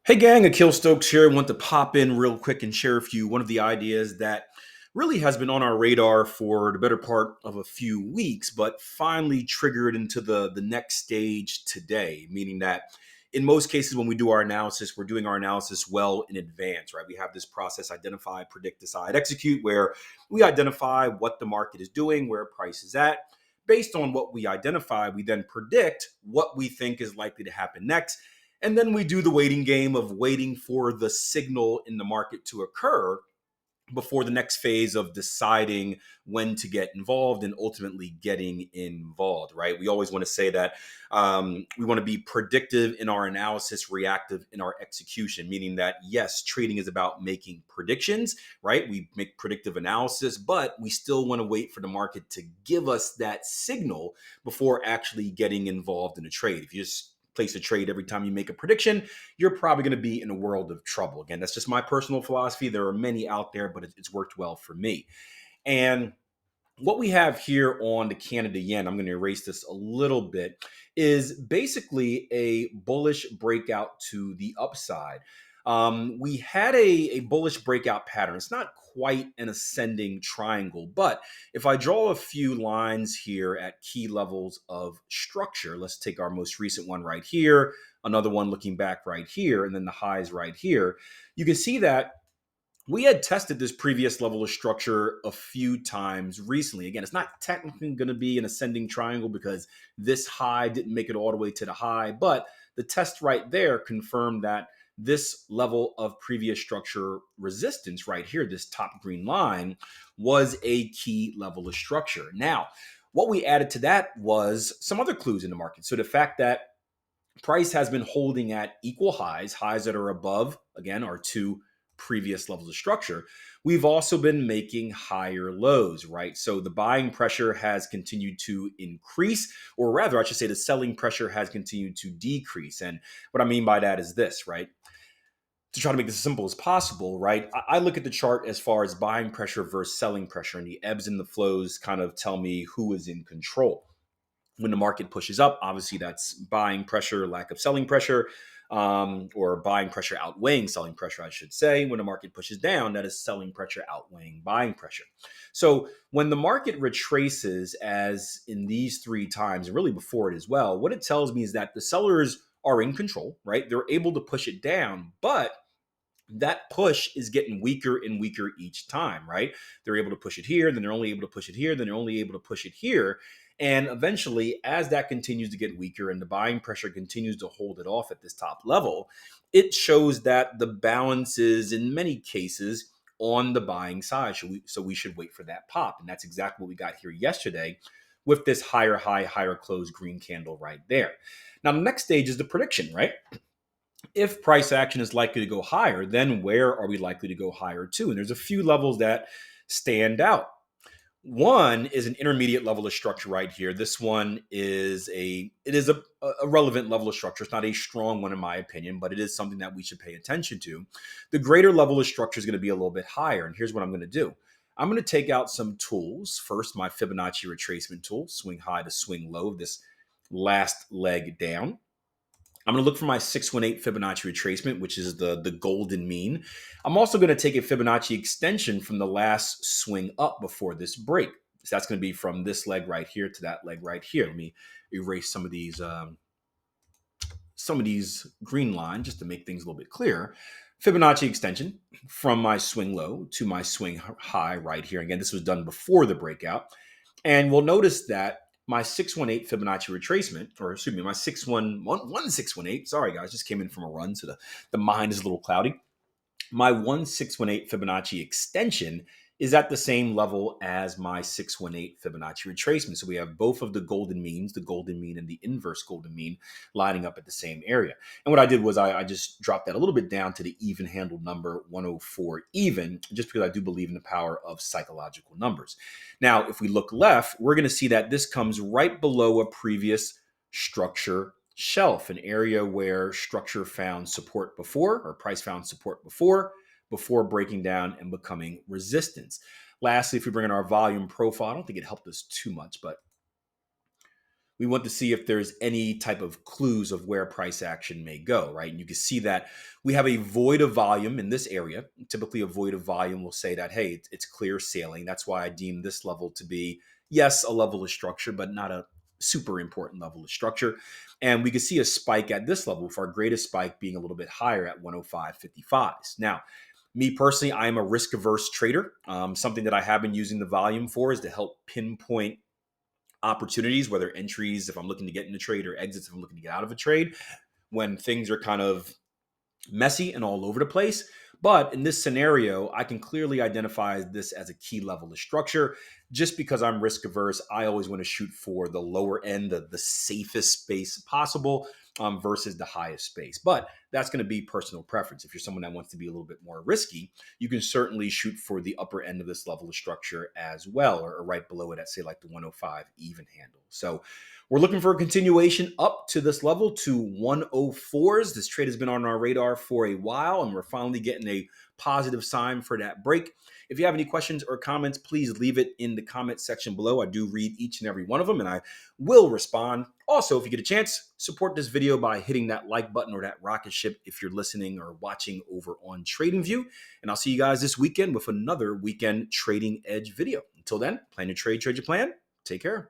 Hey gang, Akil Stokes here. I want to pop in real quick and share with you one of the ideas that really has been on our radar for the better part of a few weeks, but finally triggered into the next stage today, meaning that in most cases when we do our analysis, we're doing our analysis well in advance, right? We have this process: identify, predict, decide, execute, where we identify what the market is doing, where price is at. Based on what we identify, we then predict what we think is likely to happen next, and then we do the waiting game of waiting for the signal in the market to occur before the next phase of deciding when to get involved and ultimately getting involved, right? We always want to say that we want to be predictive in our analysis, reactive in our execution, meaning that, yes, trading is about making predictions, right? We make predictive analysis, but we still want to wait for the market to give us that signal before actually getting involved in a trade. If you just place a trade every time you make a prediction, you're probably going to be in a world of trouble. Again, that's just my personal philosophy. There are many out there, but it's worked well for me. And what we have here on the Canada yen, I'm going to erase this a little bit, is basically a bullish breakout to the upside. We had a bullish breakout pattern. It's not quite an ascending triangle, but if I draw a few lines here at key levels of structure, let's take our most recent one right here, another one looking back right here, and then the highs right here. You can see that we had tested this previous level of structure a few times recently. Again, it's not technically going to be an ascending triangle because this high didn't make it all the way to the high, but the test right there confirmed that this level of previous structure resistance right here, this top green line, was a key level of structure. Now, what we added to that was some other clues in the market. So the fact that price has been holding at equal highs that are above, again, our two previous levels of structure. We've also been making higher lows, right? So the buying pressure has continued to increase, or rather, I should say the selling pressure has continued to decrease. And what I mean by that is this, right? To try to make this as simple as possible, right? I look at the chart as far as buying pressure versus selling pressure, and the ebbs and the flows kind of tell me who is in control. When the market pushes up, obviously that's buying pressure, lack of selling pressure, or buying pressure outweighing selling pressure, I should say. When the market pushes down, that is selling pressure outweighing buying pressure. So when the market retraces, as in these three times, and really before it as well, what it tells me is that the sellers are in control, right? They're able to push it down, but that push is getting weaker and weaker each time, right? They're able to push it here, then they're only able to push it here, then they're only able to push it here. And eventually, as that continues to get weaker and the buying pressure continues to hold it off at this top level, it shows that the balance is, in many cases, on the buying side. So we should wait for that pop. And that's exactly what we got here yesterday with this higher high, higher close green candle right there. Now, the next stage is the prediction, right? If price action is likely to go higher, then where are we likely to go higher to? And there's a few levels that stand out. One is an intermediate level of structure right here. This one is a relevant level of structure. It's not a strong one in my opinion, but it is something that we should pay attention to. The greater level of structure is going to be a little bit higher. And here's what I'm going to do. I'm going to take out some tools. First, my Fibonacci retracement tool, swing high to swing low, this last leg down. I'm going to look for my 618 Fibonacci retracement, which is the golden mean. I'm also going to take a Fibonacci extension from the last swing up before this break. So that's going to be from this leg right here to that leg right here. Let me erase some of these green lines just to make things a little bit clearer. Fibonacci extension from my swing low to my swing high right here. Again, this was done before the breakout. And we'll notice that my 618 Fibonacci retracement, or excuse me, my 1618, sorry guys, just came in from a run, so the mind is a little cloudy. My 1618 Fibonacci extension is at the same level as my 618 Fibonacci retracement. So we have both of the golden means, the golden mean and the inverse golden mean, lining up at the same area. And what I did was I just dropped that a little bit down to the even handle number 104 even, just because I do believe in the power of psychological numbers. Now, if we look left, we're going to see that this comes right below a previous structure shelf, an area where structure found support before, or price found support before breaking down and becoming resistance. Lastly, if we bring in our volume profile, I don't think it helped us too much, but we want to see if there's any type of clues of where price action may go, right? And you can see that we have a void of volume in this area. Typically, a void of volume will say that, hey, it's clear sailing. That's why I deem this level to be, yes, a level of structure, but not a super important level of structure. And we could see a spike at this level, with our greatest spike being a little bit higher at 105.55s. Now, me personally, I am a risk averse trader. Something that I have been using the volume for is to help pinpoint opportunities, whether entries if I'm looking to get in a trade, or exits if I'm looking to get out of a trade, when things are kind of messy and all over the place. But in this scenario, I can clearly identify this as a key level of structure. Just because I'm risk averse, I always want to shoot for the lower end, the safest space possible, versus the highest space. But that's going to be personal preference. If you're someone that wants to be a little bit more risky, you can certainly shoot for the upper end of this level of structure as well, or right below it at, say, like the 105 even handle. So we're looking for a continuation up to this level, to 104s. This trade has been on our radar for a while, and we're finally getting a positive sign for that break. If you have any questions or comments, please leave it in the comment section below. I do read each and every one of them, and I will respond. Also, if you get a chance, support this video by hitting that like button or that rocket ship if you're listening or watching over on TradingView. And I'll see you guys this weekend with another weekend Trading Edge video. Until then, plan your trade, trade your plan. Take care.